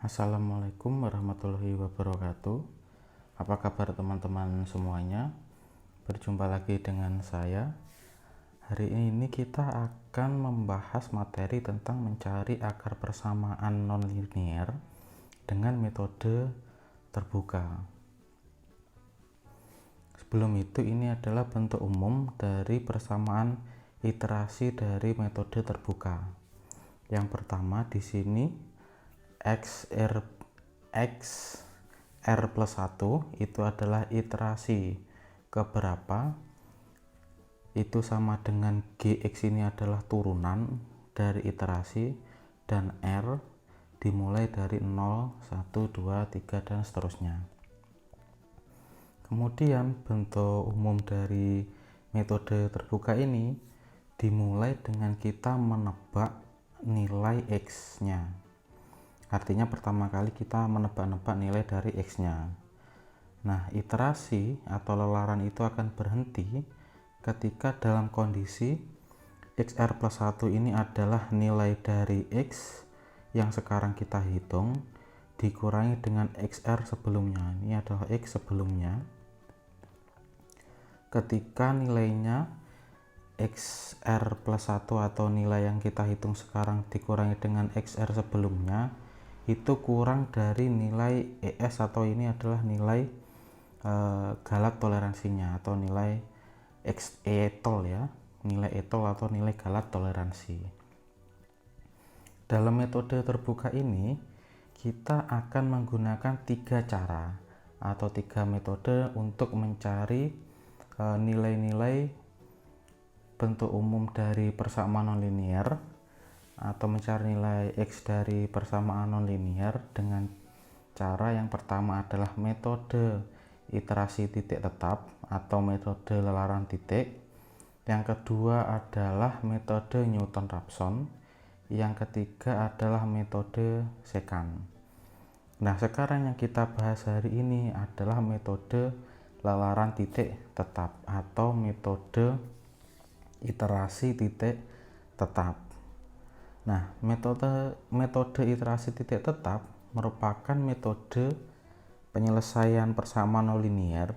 Assalamualaikum warahmatullahi wabarakatuh. Apa kabar teman-teman semuanya? Berjumpa lagi dengan saya. Hari ini kita akan membahas materi tentang mencari akar persamaan nonlinear dengan metode terbuka. Sebelum itu, ini adalah bentuk umum dari persamaan iterasi dari metode terbuka. Yang pertama di sini x r plus 1 itu adalah iterasi keberapa, itu sama dengan gx ini adalah turunan dari iterasi, dan r dimulai dari 0, 1, 2, 3 dan seterusnya. Kemudian bentuk umum dari metode terbuka ini dimulai dengan kita menebak nilai x nya. Artinya pertama kali kita menebak-nebak nilai dari x-nya. Nah, iterasi atau lelaran itu akan berhenti ketika dalam kondisi xr plus 1 ini adalah nilai dari x yang sekarang kita hitung dikurangi dengan xr sebelumnya. Ini adalah x sebelumnya. Ketika nilainya xr plus 1 atau nilai yang kita hitung sekarang dikurangi dengan xr sebelumnya, itu kurang dari nilai ES atau ini adalah nilai galat toleransinya atau nilai etol ya, nilai etol atau nilai galat toleransi. Dalam metode terbuka ini kita akan menggunakan 3 cara atau 3 metode untuk mencari nilai-nilai bentuk umum dari persamaan nonlinear atau mencari nilai x dari persamaan nonlinear dengan cara yang pertama adalah metode iterasi titik tetap atau metode lelaran titik. Yang kedua adalah metode Newton-Raphson. Yang ketiga adalah metode sekant. Nah, sekarang yang kita bahas hari ini adalah metode lelaran titik tetap atau metode iterasi titik tetap. Nah, metode iterasi titik tetap merupakan metode penyelesaian persamaan nonlinear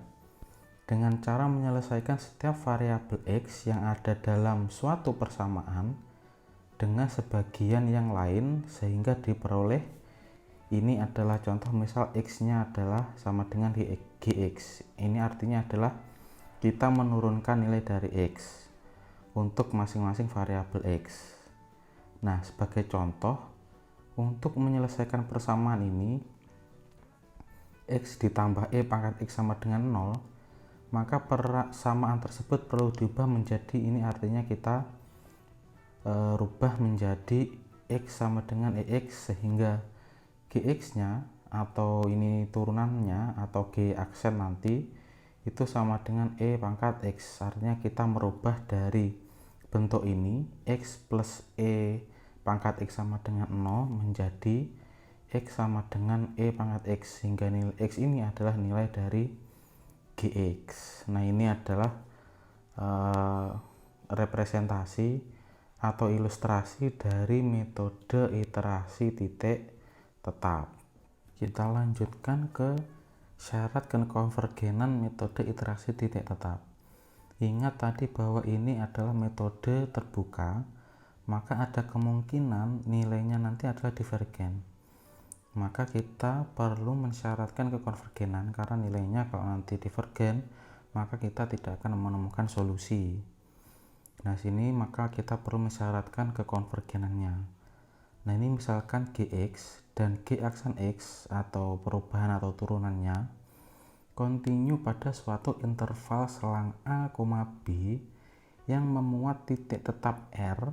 dengan cara menyelesaikan setiap variabel x yang ada dalam suatu persamaan dengan sebagian yang lain sehingga diperoleh, ini adalah contoh misal x-nya adalah sama dengan gx. Ini artinya adalah kita menurunkan nilai dari x untuk masing-masing variabel x. Nah, sebagai contoh, untuk menyelesaikan persamaan ini, x ditambah e pangkat x sama dengan 0, maka persamaan tersebut perlu diubah menjadi, ini artinya kita rubah menjadi x sama dengan ex, sehingga gx nya atau ini turunannya atau g aksen nanti itu sama dengan e pangkat x. Artinya kita merubah dari bentuk ini x plus e pangkat x sama dengan 0 menjadi x sama dengan e pangkat x, sehingga nilai x ini adalah nilai dari gx. Nah, ini adalah representasi atau ilustrasi dari metode iterasi titik tetap. Kita lanjutkan ke syarat kekonvergenan metode iterasi titik tetap. Ingat tadi bahwa ini adalah metode terbuka, maka ada kemungkinan nilainya nanti adalah divergen. Maka kita perlu mensyaratkan kekonvergenan, karena nilainya kalau nanti divergen, maka kita tidak akan menemukan solusi. Nah, sini maka kita perlu mensyaratkan kekonvergenannya. Nah, ini misalkan gx dan g aksen x atau perubahan atau turunannya kontinu pada suatu interval selang a, b yang memuat titik tetap r,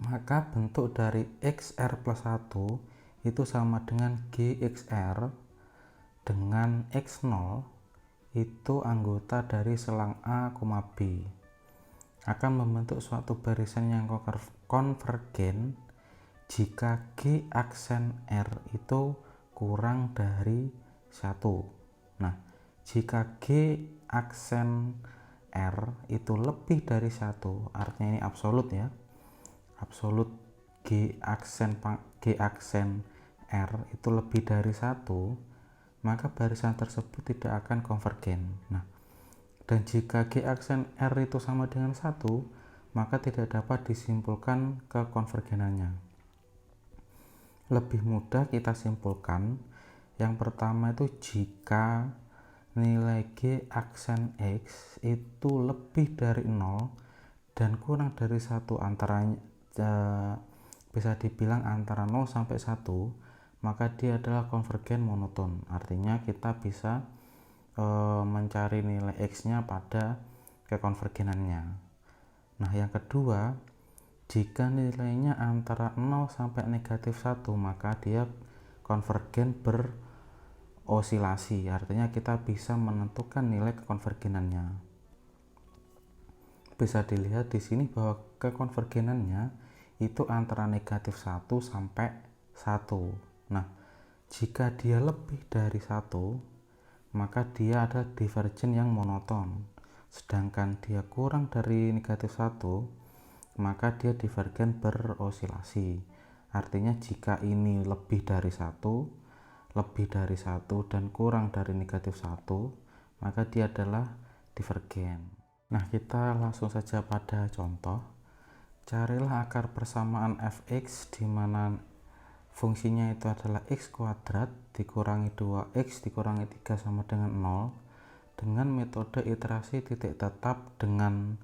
maka bentuk dari xr plus 1 itu sama dengan gxr dengan x0 itu anggota dari selang a, b akan membentuk suatu barisan yang konvergen jika g aksen r itu kurang dari 1. Nah, jika g aksen r itu lebih dari 1, artinya ini absolut ya, absolut g aksen R itu lebih dari 1, maka barisan tersebut tidak akan konvergen. Nah, dan jika G aksen R itu sama dengan 1, maka tidak dapat disimpulkan kekonvergenannya. Lebih mudah kita simpulkan. Yang pertama itu jika nilai G aksen X itu lebih dari 0 dan kurang dari 1, antaranya bisa dibilang antara 0 sampai 1, maka dia adalah konvergen monoton. Artinya kita bisa mencari nilai X nya pada kekonvergenannya. Nah, yang kedua, jika nilainya antara 0 sampai negatif 1, maka dia konvergen berosilasi. Artinya kita bisa menentukan nilai kekonvergenannya. Bisa dilihat di sini bahwa kekonvergenannya itu antara negatif 1 sampai 1. Nah, jika dia lebih dari 1, maka dia adalah divergen yang monoton. Sedangkan dia kurang dari negatif 1, maka dia divergen berosilasi. Artinya jika ini lebih dari 1, dan kurang dari negatif 1, maka dia adalah divergen. Nah, kita langsung saja pada contoh. Carilah akar persamaan fx di mana fungsinya itu adalah x kuadrat dikurangi 2x dikurangi 3 sama dengan 0 dengan metode iterasi titik tetap dengan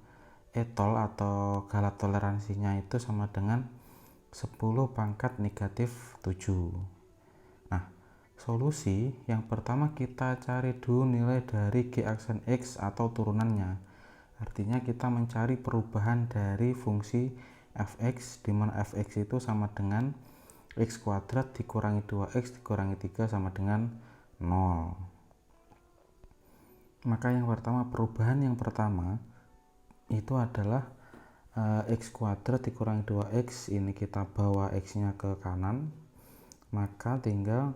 etol atau galat toleransinya itu sama dengan 10 pangkat negatif 7. Nah, solusi yang pertama kita cari dulu nilai dari G aksen X atau turunannya. Artinya kita mencari perubahan dari fungsi fx di mana fx itu sama dengan x kuadrat dikurangi 2x dikurangi 3 sama dengan 0. Maka yang pertama, perubahan yang pertama itu adalah x kuadrat dikurangi 2x, ini kita bawa x nya ke kanan, maka tinggal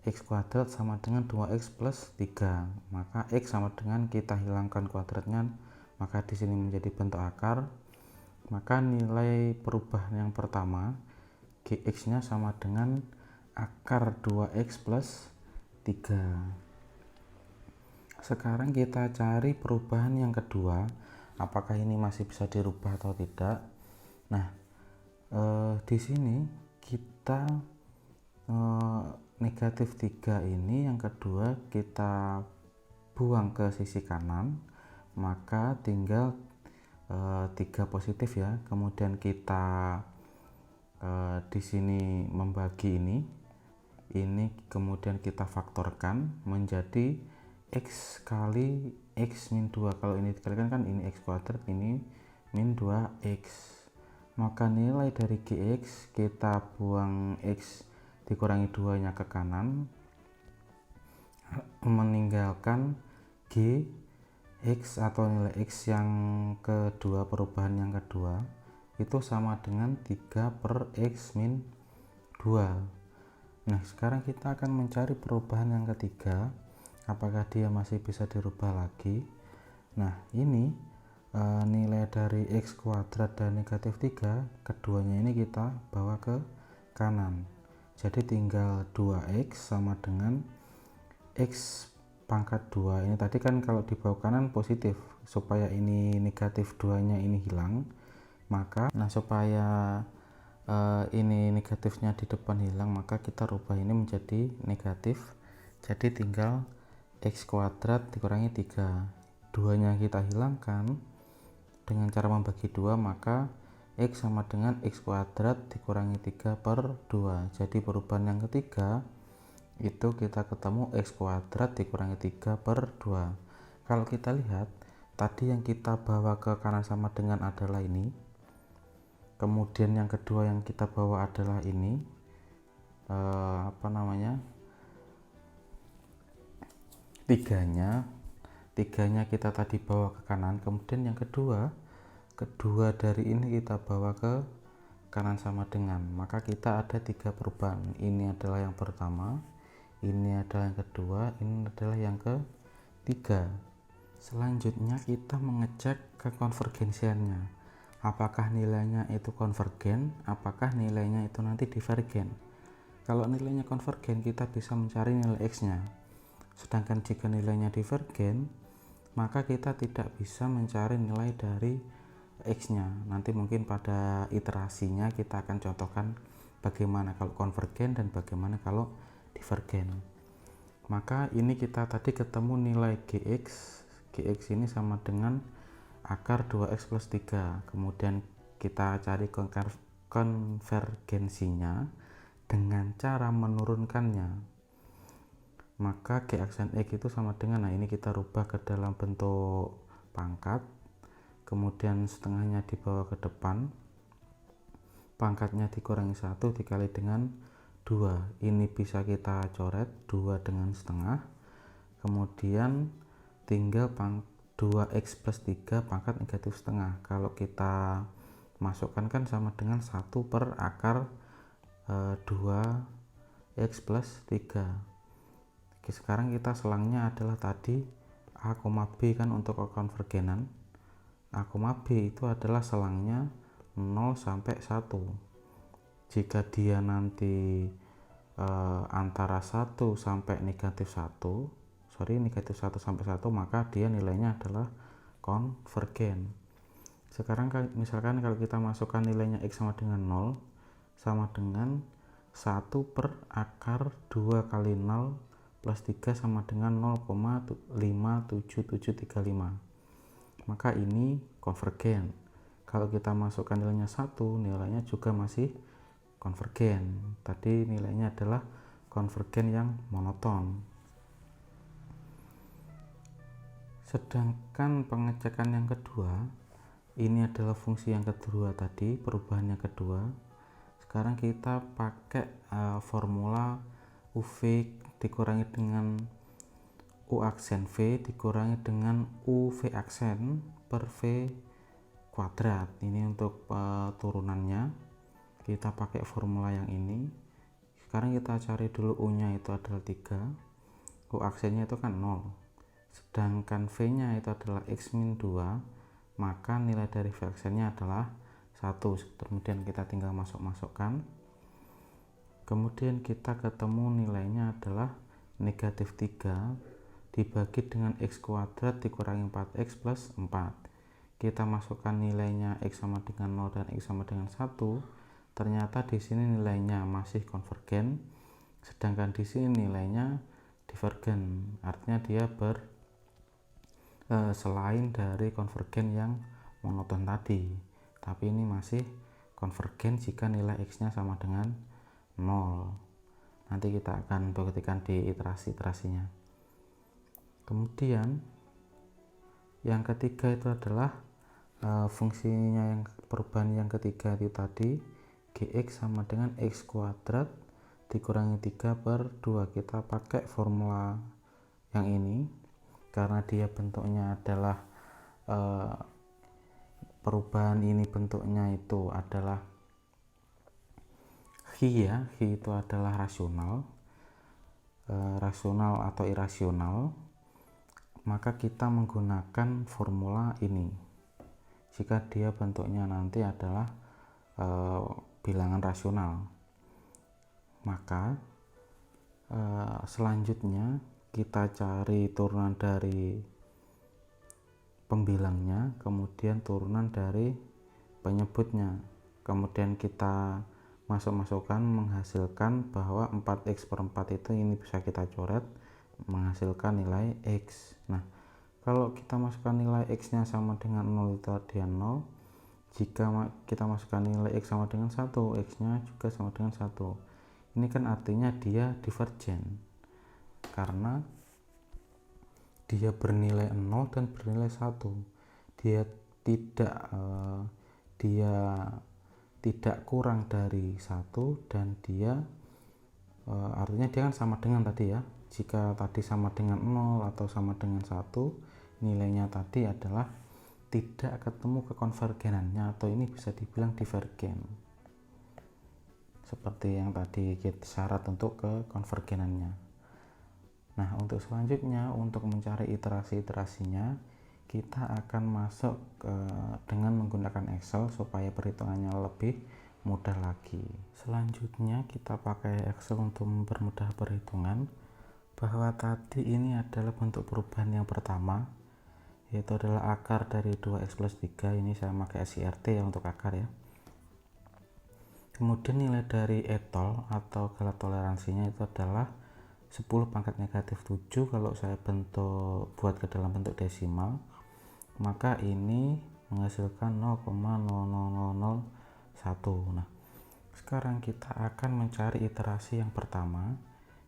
x kuadrat sama dengan 2x plus 3, maka x sama dengan kita hilangkan kuadratnya, maka di sini menjadi bentuk akar. Maka nilai perubahan yang pertama Gx nya sama dengan akar 2x plus 3. Sekarang kita cari perubahan yang kedua, apakah ini masih bisa dirubah atau tidak. Nah, di sini kita negatif 3 ini yang kedua kita buang ke sisi kanan, maka tinggal 3 positif ya. Kemudian kita di sini membagi ini kemudian kita faktorkan menjadi x kali x min 2. Kalau ini dikalikan kan ini x kuadrat, ini min 2x. Maka nilai dari Gx kita buang x dikurangi 2 nya ke kanan, meninggalkan G X atau nilai X yang kedua, perubahan yang kedua itu sama dengan 3 per X min 2. Nah, sekarang kita akan mencari perubahan yang ketiga, apakah dia masih bisa dirubah lagi. Nah, ini nilai dari X kuadrat dan negatif 3, keduanya ini kita bawa ke kanan. Jadi tinggal 2x sama dengan x pangkat 2. Ini tadi kan kalau di bawah kanan positif, supaya ini negatif 2 nya ini hilang, maka supaya ini negatifnya di depan hilang, maka kita rubah ini menjadi negatif. Jadi tinggal x kuadrat dikurangi 3, 2 nya kita hilangkan dengan cara membagi 2, maka x sama dengan x kuadrat dikurangi 3 per 2. Jadi perubahan yang ketiga itu kita ketemu x kuadrat dikurangi 3 per 2. Kalau kita lihat tadi yang kita bawa ke kanan sama dengan adalah ini, kemudian yang kedua yang kita bawa adalah ini tiganya kita tadi bawa ke kanan, kemudian yang kedua dari ini kita bawa ke kanan sama dengan, maka kita ada 3 perubahan. Ini adalah yang pertama, ini adalah yang kedua, ini adalah yang ketiga. Selanjutnya kita mengecek kekonvergensiannya, apakah nilainya itu konvergen, apakah nilainya itu nanti divergen. Kalau nilainya konvergen, kita bisa mencari nilai X-nya. Sedangkan jika nilainya divergen, maka kita tidak bisa mencari nilai dari X-nya. Nanti mungkin pada iterasinya kita akan contohkan bagaimana kalau konvergen dan bagaimana kalau divergen. Maka ini kita tadi ketemu nilai Gx ini sama dengan akar 2x plus 3. Kemudian kita cari konvergensinya dengan cara menurunkannya. Maka G aksen X itu sama dengan, nah ini kita rubah ke dalam bentuk pangkat, kemudian setengahnya dibawa ke depan, pangkatnya dikurangi 1 dikali dengan 2. Ini bisa kita coret 2 dengan setengah, kemudian tinggal 2x plus 3 pangkat negatif setengah. Kalau kita masukkan kan sama dengan 1 per akar 2x plus 3. Oke, sekarang kita selangnya adalah tadi A, B kan untuk konvergenan. A, B itu adalah selangnya 0 sampai 1. Jika dia nanti antara 1 sampai negatif 1 sampai 1, maka dia nilainya adalah konvergen. Sekarang misalkan kalau kita masukkan nilainya X sama dengan 0, sama dengan 1 per akar 2 kali 0 plus 3 sama dengan 0,57735. Maka ini konvergen. Kalau kita masukkan nilainya 1, nilainya juga masih konvergen. Tadi nilainya adalah konvergen yang monoton. Sedangkan pengecekan yang kedua, ini adalah fungsi yang kedua tadi, perubahan yang kedua. Sekarang kita pakai formula UV dikurangi dengan U aksen V dikurangi dengan UV aksen per V kuadrat. Ini untuk turunannya. Kita pakai formula yang ini. Sekarang kita cari dulu U nya itu adalah 3, U aksennya itu kan 0, sedangkan V nya itu adalah X min 2, maka nilai dari V aksennya adalah 1. Kemudian kita tinggal masukkan, kemudian kita ketemu nilainya adalah negatif 3 dibagi dengan X kuadrat dikurangi 4X plus 4. Kita masukkan nilainya X sama dengan 0 dan X sama dengan 1. Ternyata di sini nilainya masih konvergen, sedangkan di sini nilainya divergen. Artinya dia selain dari konvergen yang monoton tadi, tapi ini masih konvergen jika nilai X-nya sama dengan 0. Nanti kita akan buktikan di iterasi-iterasinya. Kemudian yang ketiga itu adalah fungsinya, yang perubahan yang ketiga itu tadi Gx sama dengan X kuadrat dikurangi 3 per 2. Kita pakai formula yang ini karena dia bentuknya adalah perubahan ini bentuknya itu adalah Hi ya, Hi itu adalah rasional atau irasional, maka kita menggunakan formula ini jika dia bentuknya nanti adalah bilangan rasional. Maka selanjutnya kita cari turunan dari pembilangnya, kemudian turunan dari penyebutnya, kemudian kita masukkan menghasilkan bahwa 4x per 4 itu ini bisa kita coret menghasilkan nilai X. Nah, kalau kita masukkan nilai X nya sama dengan 0 itu dia 0. Jika kita masukkan nilai X sama dengan 1, X nya juga sama dengan 1. Ini kan artinya dia divergen karena dia bernilai 0 dan bernilai 1. Dia tidak kurang dari 1 dan dia artinya dia kan sama dengan tadi ya. Jika tadi sama dengan 0 atau sama dengan 1, nilainya tadi adalah tidak ketemu kekonvergenannya, atau ini bisa dibilang divergen. Seperti yang tadi kita syarat untuk kekonvergenannya. Nah, untuk selanjutnya untuk mencari iterasi-iterasinya kita akan masuk dengan menggunakan Excel supaya perhitungannya lebih mudah lagi. Selanjutnya kita pakai Excel untuk mempermudah perhitungan, bahwa tadi ini adalah bentuk perubahan yang pertama, yaitu adalah akar dari 2x plus 3. Ini saya pakai SIRT ya untuk akar ya. Kemudian nilai dari etol atau galat toleransinya itu adalah 10 pangkat negatif 7. Kalau saya buat ke dalam bentuk desimal, maka ini menghasilkan 0,00001. Nah, sekarang kita akan mencari iterasi yang pertama,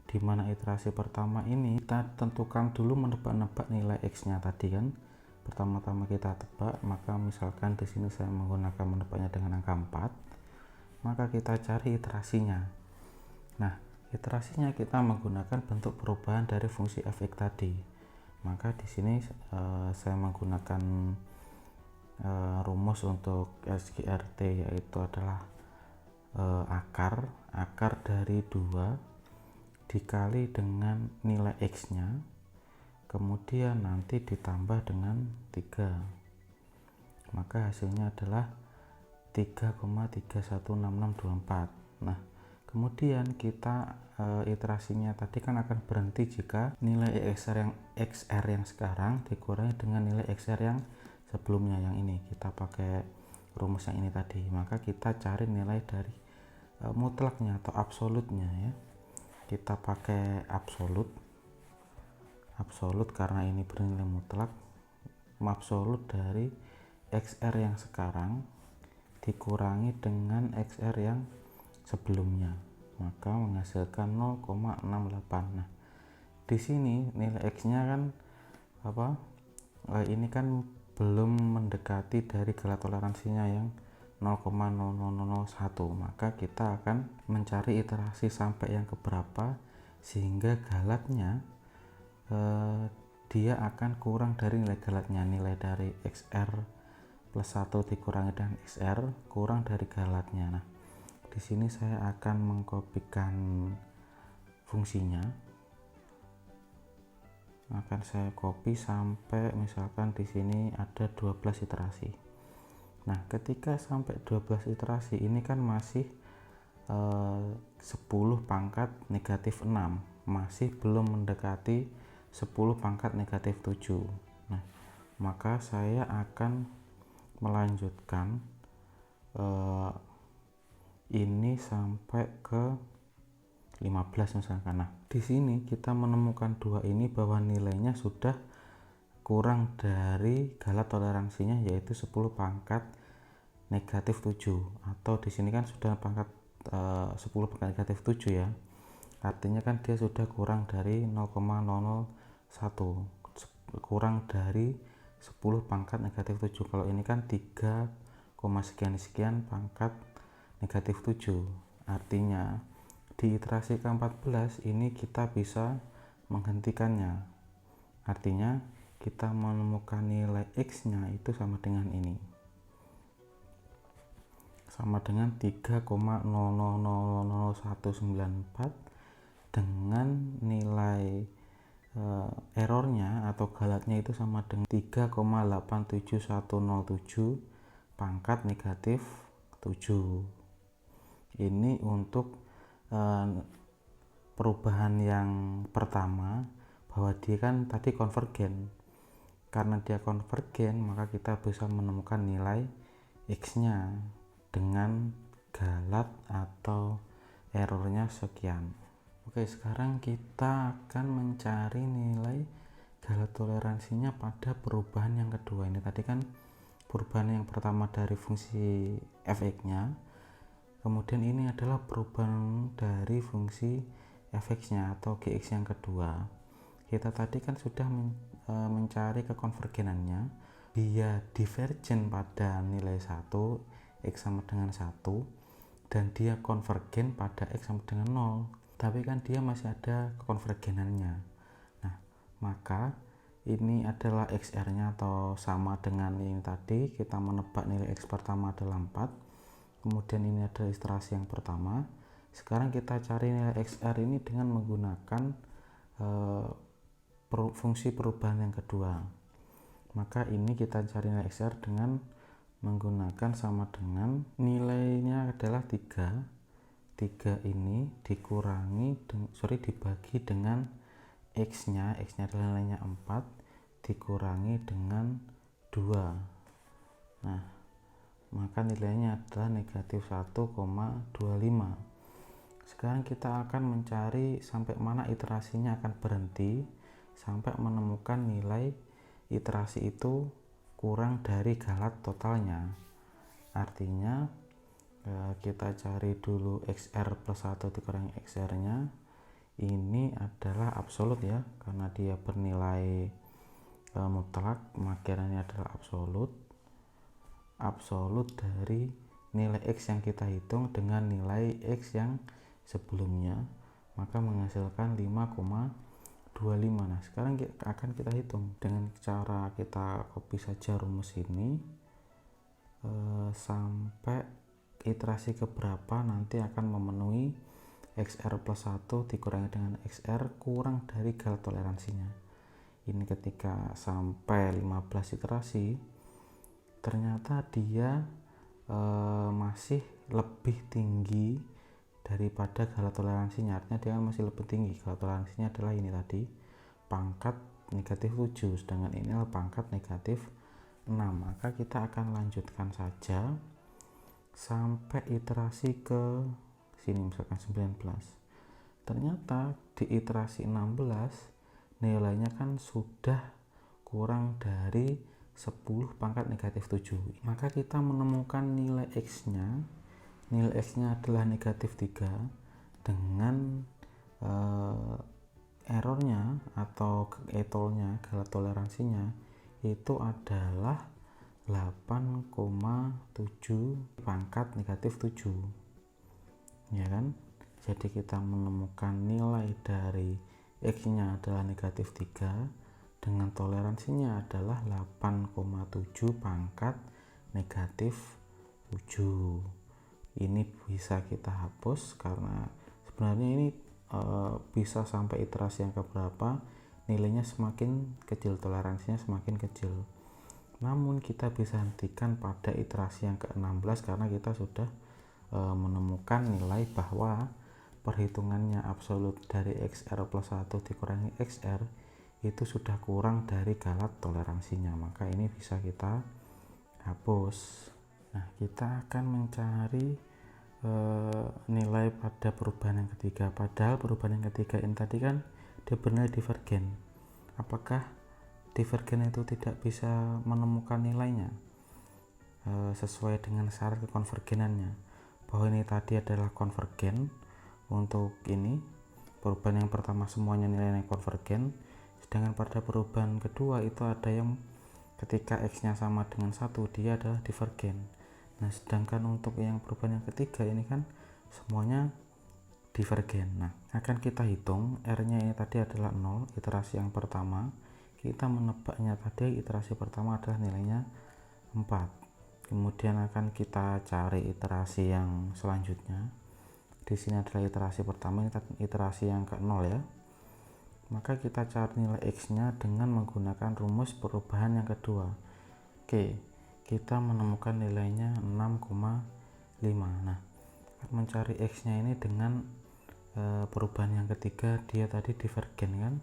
di mana iterasi pertama ini kita tentukan dulu menebak-nebak nilai x-nya tadi kan. Pertama-tama kita tebak, maka misalkan di sini saya menggunakan menebaknya dengan angka 4, maka kita cari iterasinya. Nah, iterasinya kita menggunakan bentuk perubahan dari fungsi f(x) tadi. Maka di sini saya menggunakan rumus untuk SGRT, yaitu adalah akar dari 2 dikali dengan nilai x-nya, kemudian nanti ditambah dengan 3, maka hasilnya adalah 3,316624. Nah, kemudian kita iterasinya tadi kan akan berhenti jika nilai XR yang sekarang dikurangi dengan nilai XR yang sebelumnya, yang ini kita pakai rumus yang ini tadi. Maka kita cari nilai dari mutlaknya atau absolutnya ya. Kita pakai absolut karena ini bernilai mutlak. Absolut dari XR yang sekarang dikurangi dengan XR yang sebelumnya, maka menghasilkan 0,68. Nah, di sini nilai x-nya kan ini kan belum mendekati dari galat toleransinya yang 0,0001, maka kita akan mencari iterasi sampai yang keberapa sehingga galatnya dia akan kurang dari nilai galatnya. Nilai dari XR plus 1 dikurangi dengan XR kurang dari galatnya. Nah, di sini saya akan mengkopikan fungsinya, akan saya copy sampai misalkan di sini ada 12 iterasi. Nah, ketika sampai 12 iterasi ini kan masih 10 pangkat negatif 6, masih belum mendekati 10 pangkat negatif 7. Nah, maka saya akan melanjutkan ini sampai ke 15 misalkan. Nah, di sini kita menemukan 2 ini bahwa nilainya sudah kurang dari galat toleransinya, yaitu 10 pangkat negatif 7, atau di sini kan sudah pangkat 10 pangkat negatif 7 ya. Artinya kan dia sudah kurang dari 0,001, kurang dari 10 pangkat negatif 7. Kalau ini kan 3, sekian pangkat negatif 7. Artinya di iterasi ke-14 ini kita bisa menghentikannya. Artinya kita menemukan nilai x-nya itu sama dengan ini, sama dengan 3,000194 dengan nilai errornya atau galatnya itu sama dengan 3,87107 pangkat negatif 7. Ini untuk perubahan yang pertama, bahwa dia kan tadi konvergen. Karena dia konvergen, maka kita bisa menemukan nilai x-nya dengan galat atau errornya sekian. Oke, sekarang kita akan mencari nilai galat toleransinya pada perubahan yang kedua. Ini tadi kan perubahan yang pertama dari fungsi f(x)-nya, kemudian ini adalah perubahan dari fungsi f(x)-nya atau gx yang kedua. Kita tadi kan sudah mencari kekonvergenannya, dia divergen pada nilai 1, x sama dengan 1, dan dia konvergen pada x sama dengan 0, tapi kan dia masih ada kekonvergenannya. Nah, maka ini adalah XR-nya atau sama dengan ini tadi. Kita menebak nilai X pertama adalah 4, kemudian ini adalah iterasi yang pertama. Sekarang kita cari nilai XR ini dengan menggunakan fungsi perubahan yang kedua. Maka ini kita cari nilai XR dengan menggunakan sama dengan nilainya adalah 3 ini dibagi dengan X nya adalah nilainya 4 dikurangi dengan 2. Nah, maka nilainya adalah negatif 1,25. Sekarang kita akan mencari sampai mana iterasinya akan berhenti sampai menemukan nilai iterasi itu kurang dari galat totalnya. Artinya kita cari dulu XR plus 1 dikurangi XR nya. Ini adalah absolut ya, karena dia bernilai mutlak, maka ini adalah absolut dari nilai X yang kita hitung dengan nilai X yang sebelumnya, maka menghasilkan 5,25. Nah, sekarang akan kita hitung dengan cara kita copy saja rumus ini sampai iterasi keberapa nanti akan memenuhi XR plus 1 dikurangi dengan XR kurang dari galat toleransinya. Ini ketika sampai 15 iterasi ternyata dia masih lebih tinggi daripada galat toleransinya. Artinya dia masih lebih tinggi. Galat toleransinya adalah ini tadi, pangkat negatif 7, sedangkan ini adalah pangkat negatif 6. Maka kita akan lanjutkan saja sampai iterasi ke sini, misalkan 19. Ternyata di iterasi 16 nilainya kan sudah kurang dari 10 pangkat negatif 7. Maka kita menemukan nilai X nya adalah negatif 3 dengan errornya atau etolnya, galat toleransinya itu adalah 8,7 pangkat negatif 7, ya kan? Jadi kita menemukan nilai dari X nya adalah negatif 3 dengan toleransinya adalah 8,7 pangkat negatif 7. Ini bisa kita hapus karena sebenarnya ini bisa sampai iterasi yang keberapa nilainya semakin kecil, toleransinya semakin kecil. Namun kita bisa hentikan pada iterasi yang ke-16 karena kita sudah menemukan nilai bahwa perhitungannya absolut dari XR plus 1 dikurangi XR itu sudah kurang dari galat toleransinya, maka ini bisa kita hapus. Nah, kita akan mencari nilai pada perubahan yang ketiga. Padahal perubahan yang ketiga ini tadi kan dia bernilai divergen. Apakah divergen itu tidak bisa menemukan nilainya sesuai dengan syarat kekonvergenannya, bahwa ini tadi adalah konvergen. Untuk ini perubahan yang pertama semuanya nilainya konvergen, sedangkan pada perubahan kedua itu ada yang ketika X nya sama dengan 1 dia adalah divergen. Nah, sedangkan untuk yang perubahan yang ketiga ini kan semuanya divergen. Nah, akan kita hitung R nya ini tadi adalah 0, iterasi yang pertama. Kita menebaknya tadi iterasi pertama adalah nilainya 4. Kemudian akan kita cari iterasi yang selanjutnya. Di sini adalah iterasi pertama, ini iterasi yang ke-0 ya. Maka kita cari nilai X nya dengan menggunakan rumus perubahan yang kedua. Oke, kita menemukan nilainya 6,5. Nah, mencari X nya ini dengan perubahan yang ketiga, dia tadi divergen kan.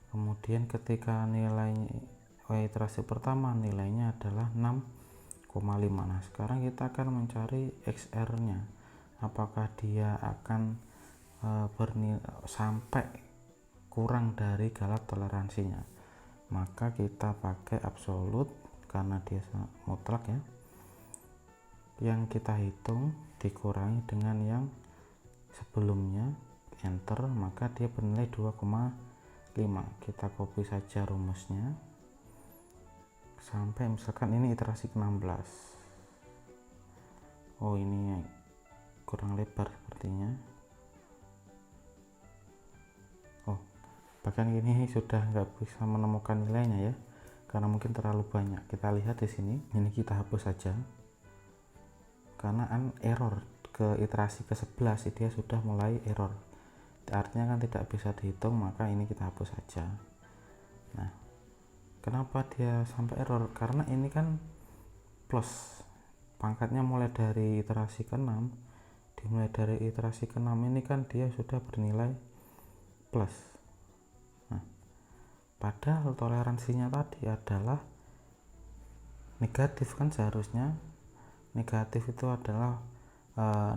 Kemudian ketika nilainya iterasi pertama nilainya adalah 6,5. Nah, sekarang kita akan mencari XR nya, apakah dia akan bernilai sampai kurang dari galat toleransinya. Maka kita pakai absolut karena dia mutlak ya, yang kita hitung dikurangi dengan yang sebelumnya, enter, maka dia bernilai 2,5. Kita copy saja rumusnya sampai misalkan ini iterasi ke-16. Oh, ini kurang lebar sepertinya. Oh, bahkan ini sudah nggak bisa menemukan nilainya ya, karena mungkin terlalu banyak. Kita lihat di sini, ini kita hapus saja karena error ke iterasi ke-11 dia sudah mulai error, artinya kan tidak bisa dihitung, maka ini kita hapus saja. Nah, kenapa dia sampai error? Karena ini kan plus, pangkatnya mulai dari iterasi ke-6. Dimulai dari iterasi ke-6 ini kan dia sudah bernilai plus. Nah, padahal toleransinya tadi adalah negatif, kan seharusnya negatif itu adalah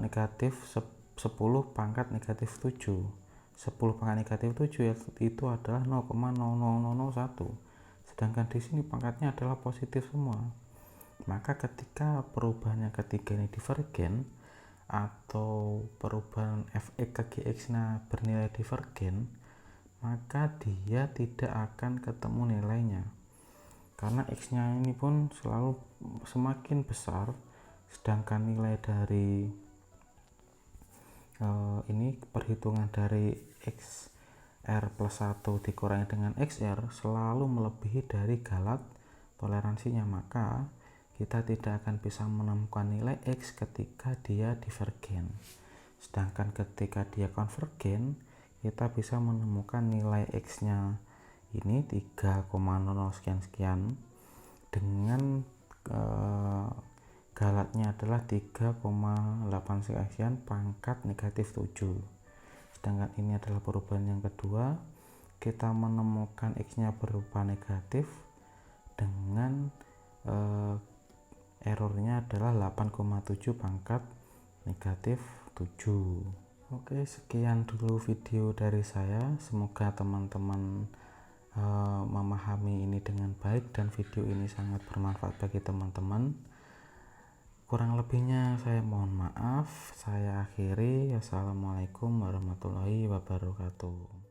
negatif 10 pangkat negatif 7. 10 pangkat negatif 7 itu adalah 0,00001, sedangkan di sini pangkatnya adalah positif semua. Maka ketika perubahan yang ketiga ini divergen atau perubahan fx ke gx bernilai divergen, maka dia tidak akan ketemu nilainya, karena x nya ini pun selalu semakin besar, sedangkan nilai dari ini perhitungan dari XR plus 1 dikurangi dengan XR selalu melebihi dari galat toleransinya, maka kita tidak akan bisa menemukan nilai X ketika dia divergen. Sedangkan ketika dia konvergen, kita bisa menemukan nilai X nya ini 3,00 sekian-sekian dengan galatnya adalah 3,8 sekian pangkat negatif 7. Sedangkan ini adalah perubahan yang kedua, kita menemukan X nya berupa negatif dengan errornya adalah 8,7 pangkat negatif 7. Oke, sekian dulu video dari saya, semoga teman-teman memahami ini dengan baik dan video ini sangat bermanfaat bagi teman-teman. Kurang lebihnya saya mohon maaf, saya akhiri. Assalamualaikum warahmatullahi wabarakatuh.